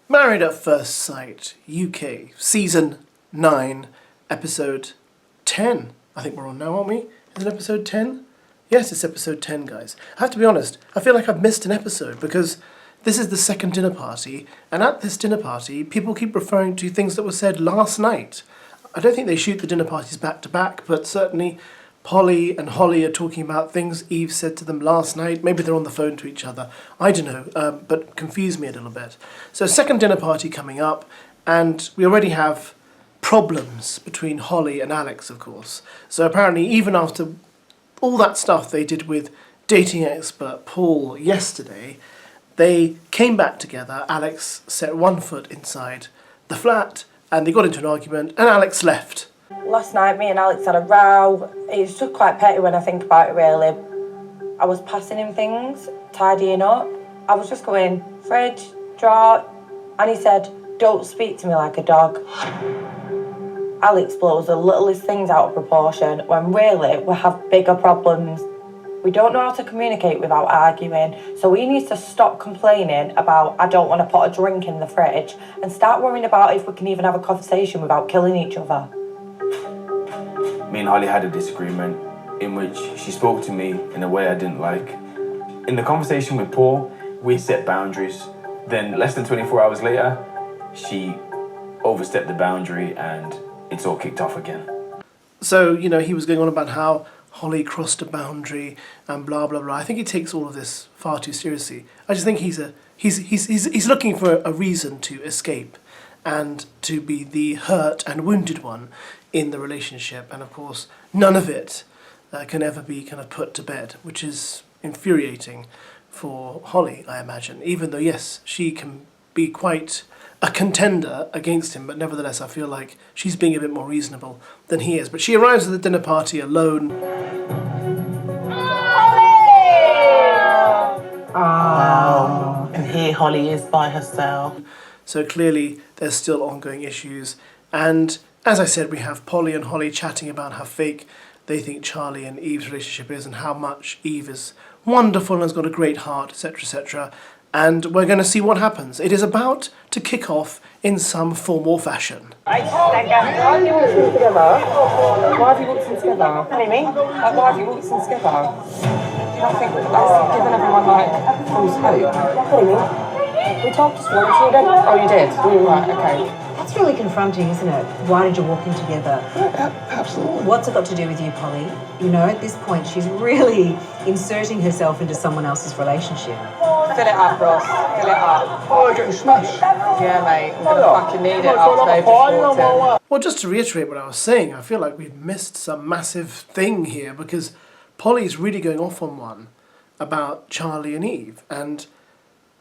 Married at First Sight, UK, Season 9, Episode 10. I think we're on now, aren't we? Is it Episode 10? Yes, it's Episode 10, guys. I have to be honest, I feel like I've missed an episode because this is the second dinner party, and at this dinner party, people keep referring to things that were said last night. I don't think they shoot the dinner parties back to back, but certainly Polly and Holly are talking about things Eve said to them last night. Maybe they're on the phone to each other. I don't know, but confused me a little bit. So second dinner party coming up, and we already have problems between Holly and Alex, of course. So apparently, even after all that stuff they did with dating expert Paul yesterday, they came back together. Alex set one foot inside the flat, and they got into an argument, and Alex left. Last night, me and Alex had a row. It's just quite petty when I think about it, really. I was passing him things, tidying up. I was just going, fridge, drawer, and he said, "Don't speak to me like a dog." Alex blows the littlest things out of proportion when really we have bigger problems. We don't know how to communicate without arguing, so he needs to stop complaining about "I don't want to put a drink in the fridge" and start worrying about if we can even have a conversation without killing each other. Me and Holly had a disagreement in which she spoke to me in a way I didn't like. In the conversation with Paul, we set boundaries. Then less than 24 hours later, she overstepped the boundary and it's all kicked off again. So, he was going on about how Holly crossed a boundary and blah, blah, blah. I think he takes all of this far too seriously. I just think he's looking for a reason to escape and to be the hurt and wounded one in the relationship. And of course, none of it can ever be kind of put to bed, which is infuriating for Holly, I imagine. Even though, yes, she can be quite a contender against him, but nevertheless, I feel like she's being a bit more reasonable than he is. But she arrives at the dinner party alone. Oh, and here Holly is by herself. So clearly, there's still ongoing issues. And as I said, we have Polly and Holly chatting about how fake they think Charlie and Eve's relationship is and how much Eve is wonderful and has got a great heart, etc., etc. And we're going to see what happens. It is about to kick off in some form or fashion. Why have you walked in together? Why have you walked in together? Why have you walked in together? I think that's given everyone false hope. What do you mean? We talked this morning, so you didn't? Oh, you did? Right, okay. That's really confronting, isn't it? Why did you walk in together? Absolutely. What's it got to do with you, Polly? At this point, she's really inserting herself into someone else's relationship. Fill it up, Ross. Fill it up. Oh, you're getting smashed. Yeah, mate. I'm going to fucking need it after they've just walked in. Well, just to reiterate what I was saying, I feel like we've missed some massive thing here because Polly's really going off on one about Charlie and Eve and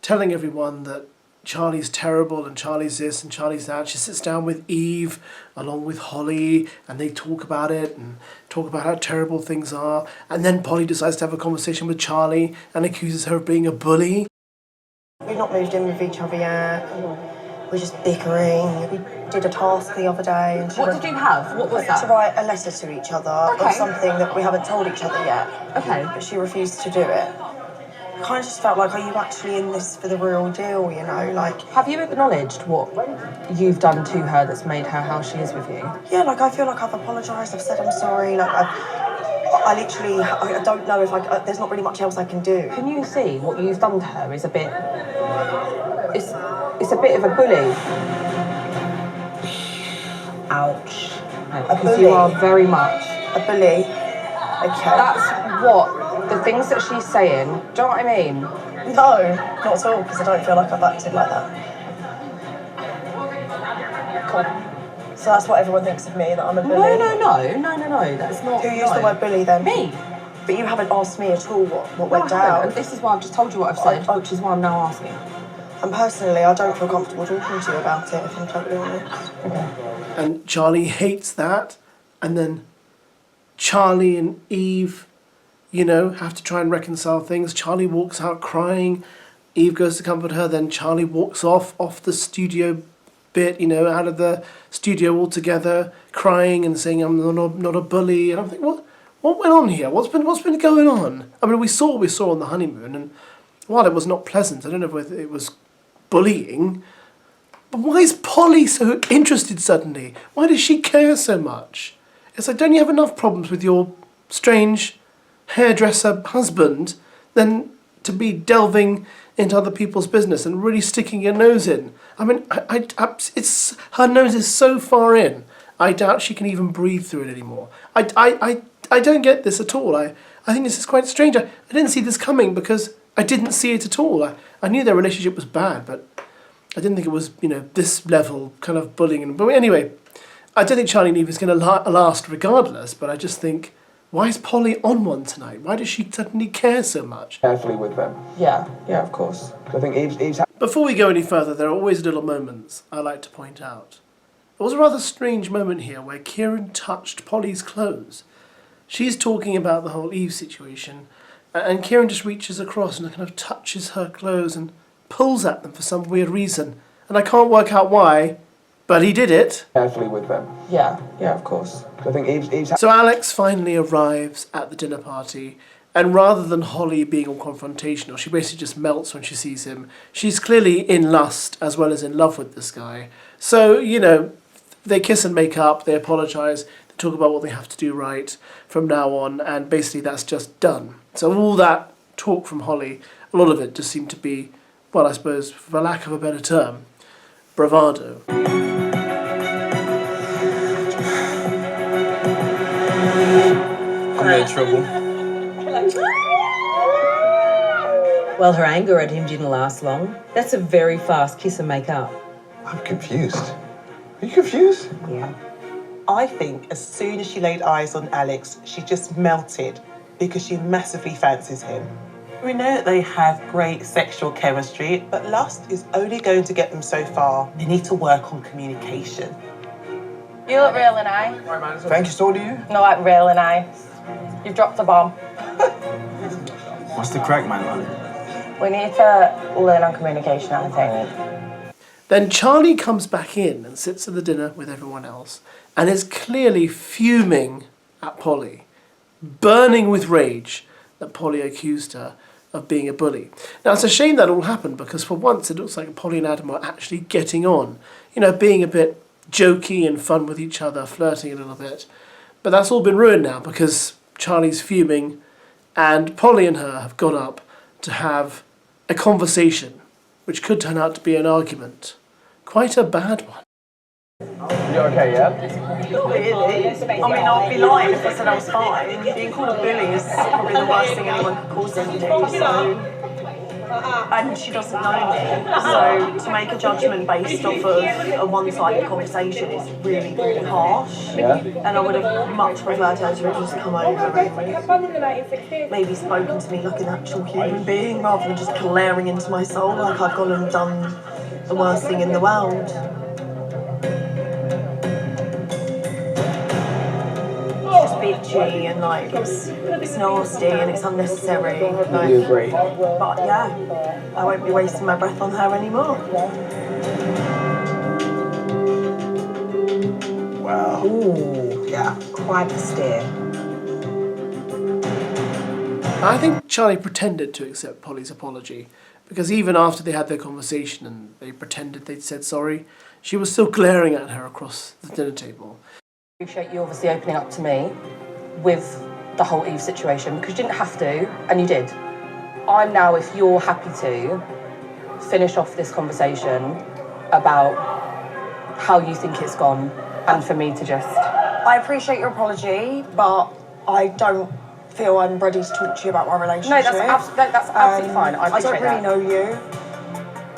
telling everyone that Charlie's terrible and Charlie's this and Charlie's that. She sits down with Eve along with Holly and they talk about it and talk about how terrible things are. And then Polly decides to have a conversation with Charlie and accuses her of being a bully. We've not moved in with each other yet. We're just bickering. We did a task the other day. And What did you have? What was that? To write a letter to each other of something that we haven't told each other yet. Okay. But she refused to do it. I kind of just felt like, are you actually in this for the real deal, Have you acknowledged what you've done to her that's made her how she is with you? Yeah, I feel like I've apologised, I've said I'm sorry, I literally, I don't know if there's not really much else I can do. Can you see what you've done to her is a bit... It's a bit of a bully. Ouch. Because you are very much... A bully? Okay. That's what... The things that she's saying, do you know what I mean? No, not at all, because I don't feel like I've acted like that. Cool. So that's what everyone thinks of me, that I'm a bully? No, that's not... Who used the word bully then? Me. But you haven't asked me at all what went down. And this is why I've just told you what I've said, which is why I'm now asking. And personally, I don't feel comfortable talking to you about it, if I'm totally honest. Okay. And Charlie hates that. And then Charlie and Eve... have to try and reconcile things. Charlie walks out crying. Eve goes to comfort her. Then Charlie walks off the studio bit, out of the studio altogether, crying and saying, "I'm not a bully." And I'm thinking, what went on here? What's been going on? I mean, we saw on the honeymoon, and while it was not pleasant, I don't know whether it was bullying, But why is Polly so interested suddenly? Why does she care so much? It's like, don't you have enough problems with your strange hairdresser husband than to be delving into other people's business and really sticking your nose in? I mean, it's her nose is so far in, I doubt she can even breathe through it anymore. I don't get this at all. I think this is quite strange. I didn't see this coming because I didn't see it at all. I knew their relationship was bad, but I didn't think it was, this level kind of bullying. But anyway, I don't think Charlie and Eve is going to last regardless, but I just think, why is Polly on one tonight? Why does she suddenly care so much? Carefully with them. Yeah, yeah, of course. I think Eve's Before we go any further, there are always little moments I like to point out. There was a rather strange moment here where Kieran touched Polly's clothes. She's talking about the whole Eve situation, and Kieran just reaches across and kind of touches her clothes and pulls at them for some weird reason. And I can't work out why, but he did it. carefully with them. Yeah, yeah, of course. I think Eve's So Alex finally arrives at the dinner party, and rather than Holly being all confrontational, she basically just melts when she sees him. She's clearly in lust as well as in love with this guy. So, they kiss and make up, they apologise, they talk about what they have to do right from now on, and basically that's just done. So all that talk from Holly, a lot of it just seemed to be, well, I suppose, for lack of a better term, bravado. I'm in trouble. Well, her anger at him didn't last long. That's a very fast kiss and make up. I'm confused. Are you confused? Yeah. I think as soon as she laid eyes on Alex, she just melted because she massively fancies him. We know that they have great sexual chemistry, but lust is only going to get them so far. They need to work on communication. You look really nice. Thank you, so do you. No, like really nice. You've dropped a bomb. What's the crack, man? We need to learn on communication, I think. Then Charlie comes back in and sits at the dinner with everyone else and is clearly fuming at Polly, burning with rage that Polly accused her of being a bully. Now, it's a shame that all happened because for once it looks like Polly and Adam are actually getting on, being a bit jokey and fun with each other, flirting a little bit. But that's all been ruined now because Charlie's fuming and Polly and her have got up to have a conversation which could turn out to be an argument. Quite a bad one. You okay, yeah? Not really. I mean, I'd be lying if I said I was fine. Being called a bully is probably the worst thing anyone could cause somebody. And she doesn't know me. So to make a judgment based off of a one-sided conversation is really, really harsh. Yeah. And I would have much preferred her to have just come over and maybe spoken to me like an actual human being rather than just glaring into my soul like I've gone and done the worst thing in the world. Bitchy and it's nasty and it's unnecessary. You agree? But yeah, I won't be wasting my breath on her anymore. Wow. Ooh, yeah, quite the stare. I think Charlie pretended to accept Polly's apology because even after they had their conversation and they pretended they'd said sorry, she was still glaring at her across the dinner table. I appreciate you obviously opening up to me with the whole Eve situation because you didn't have to, and you did. I'm now, if you're happy to, finish off this conversation about how you think it's gone and for me to just... I appreciate your apology, but I don't feel I'm ready to talk to you about my relationship. No, that's absolutely fine. I appreciate don't really know you.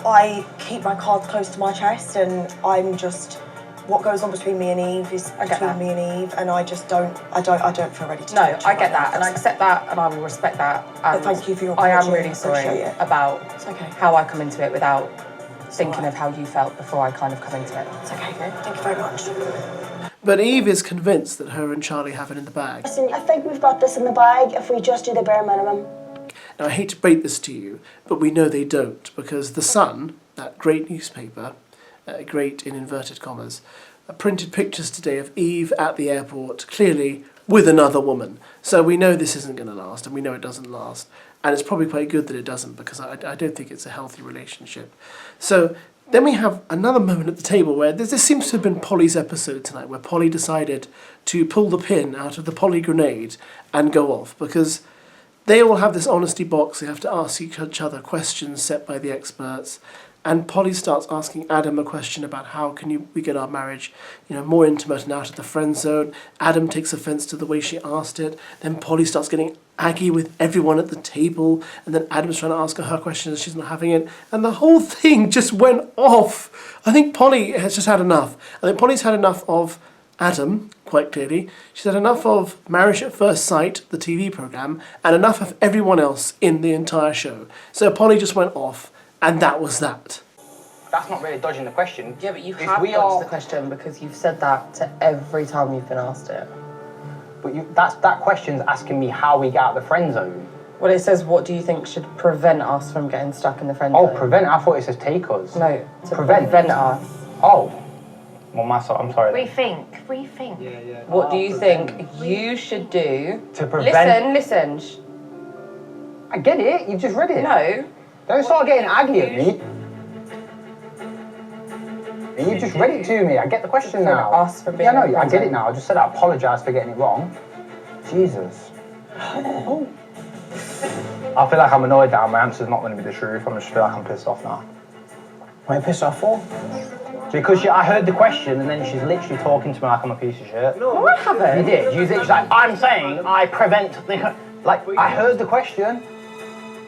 I keep my cards close to my chest and I'm just... What goes on between me and Eve is between me and Eve, and I just don't feel ready to. No, I get that, and I accept that, and I will respect that. And but thank you for your apology. I am apology. really sorry about how I come into it without thinking of how you felt before I kind of come into it. It's okay. Thank you very much. But Eve is convinced that her and Charlie have it in the bag. Listen, I think we've got this in the bag if we just do the bare minimum. Now, I hate to break this to you, but we know they don't, because The Sun, that great newspaper, great in inverted commas, printed pictures today of Eve at the airport, clearly with another woman. So we know this isn't going to last, and we know it doesn't last. And it's probably quite good that it doesn't, because I don't think it's a healthy relationship. So Then we have another moment at the table where this seems to have been Polly's episode tonight, where Polly decided to pull the pin out of the Polly grenade and go off, because they all have this honesty box. They have to ask each other questions set by the experts. And Polly starts asking Adam a question about how can we get our marriage, more intimate and out of the friend zone. Adam takes offence to the way she asked it. Then Polly starts getting aggy with everyone at the table. And then Adam's trying to ask her questions and she's not having it. And the whole thing just went off. I think Polly has just had enough. I think Polly's had enough of Adam, quite clearly. She's had enough of Marriage at First Sight, the TV programme, and enough of everyone else in the entire show. So Polly just went off. And that was that. That's not really dodging the question. Yeah, but you have dodged the question because you've said that to every time you've been asked it. But that question's asking me how we get out of the friend zone. Well, it says, what do you think should prevent us from getting stuck in the friend zone? Oh, prevent? I thought it says take us. No, to prevent us. Oh. Well, I'm sorry. Rethink. Yeah. What do you think you should do to prevent... Listen. I get it. You've just read it. No. Don't start getting aggy at me. You just read it to me. I get the question now. Us for being I get it now. I just said I apologise for getting it wrong. Jesus. I feel like I'm annoyed now. My answer's not going to be the truth. I just feel like I'm pissed off now. What are you pissed off for? Because I heard the question and then she's literally talking to me like I'm a piece of shit. No, I haven't. You did. She's like, I'm saying I prevent the... Like, I heard the question.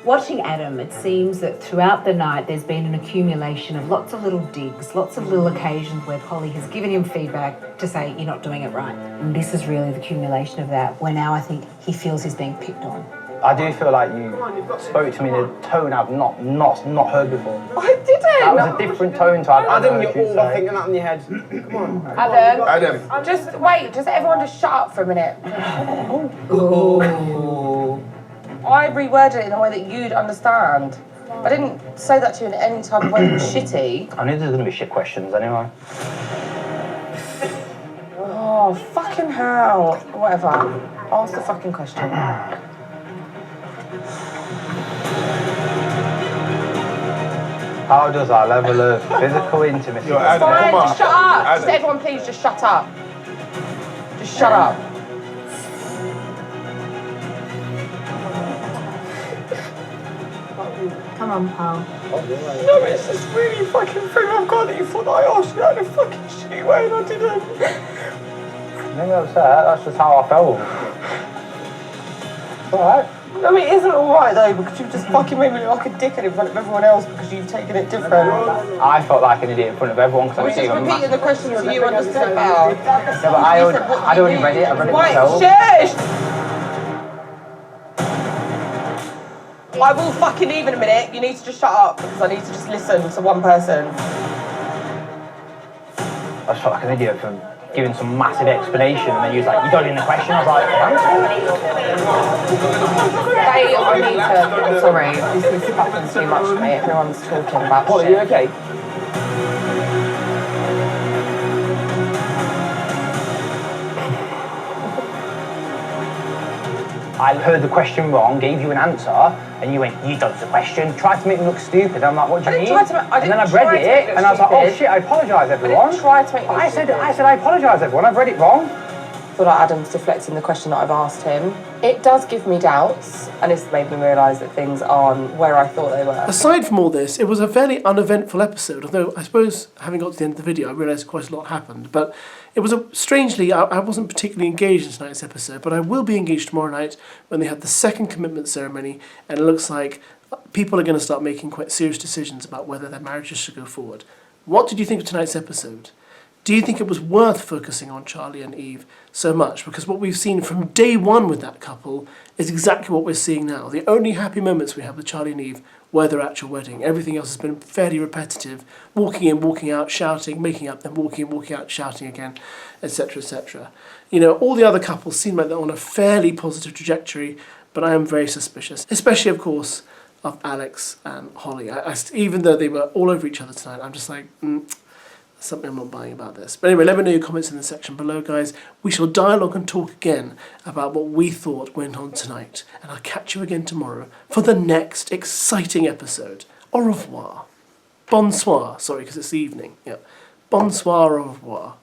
Watching Adam, it seems that throughout the night there's been an accumulation of lots of little digs, lots of little occasions where Polly has given him feedback to say, you're not doing it right. And this is really the accumulation of that, where now I think he feels he's being picked on. I do feel like you spoke to me in a tone I've not heard before. I didn't! That was a different tone to Adam, you're overthinking that in your head. Come on. Adam. Just wait, just everyone just shut up for a minute. Oh. I reworded it in a way that you'd understand. I didn't say that to you in any type of way that was shitty. I knew there was going to be shit questions anyway. Oh, fucking hell. Whatever. Ask the fucking question. How does our level of physical intimacy... Fine, just shut up. Just everyone please just shut up. Just shut up. Come on, pal. No, it's this really fucking thing I've got that you thought that I asked you out in a fucking shitty way and I didn't. Don't get upset, that's just how I felt. It's alright. No, it isn't alright though, because you've just fucking made me look like a dickhead in front of everyone else because you've taken it different. I felt like an idiot in front of everyone because I was just repeating the question so you understood about. Yeah, but I'd already read it, I read it myself. Shush! I will fucking leave in a minute. You need to just shut up because I need to just listen to one person. I felt like an idiot for giving some massive explanation and then you was like, you got in the question? I was like, I need to, I'm sorry, this is fucking too much for me. Everyone's talking about What, shit. are you okay? I heard the question wrong, gave you an answer, and you went, you dodged the question, tried to make me look stupid. I'm like, what do you mean? And then I read it, and I was like, oh shit, I apologise everyone. I didn't try to make me look stupid. I said, I apologise everyone, I've read it wrong. I feel like Adam's deflecting the question that I've asked him. It does give me doubts, and it's made me realise that things aren't where I thought they were. Aside from all this, it was a fairly uneventful episode, although I suppose having got to the end of the video I realised quite a lot happened. But it was strangely, I wasn't particularly engaged in tonight's episode, but I will be engaged tomorrow night when they have the second commitment ceremony, and it looks like people are going to start making quite serious decisions about whether their marriages should go forward. What did you think of tonight's episode? Do you think it was worth focusing on Charlie and Eve so much? Because what we've seen from day one with that couple is exactly what we're seeing now. The only happy moments we have with Charlie and Eve were their actual wedding. Everything else has been fairly repetitive. Walking in, walking out, shouting, making up, then walking in, walking out, shouting again, etc., etc. You know, all the other couples seem like they're on a fairly positive trajectory, but I am very suspicious. Especially, of course, of Alex and Holly. Even though they were all over each other tonight, I'm just like... something I'm not buying about this. But anyway, let me know your comments in the section below, guys. We shall dialogue and talk again about what we thought went on tonight. And I'll catch you again tomorrow for the next exciting episode. Au revoir. Bonsoir. Sorry, because it's the evening. Yeah. Bonsoir, au revoir.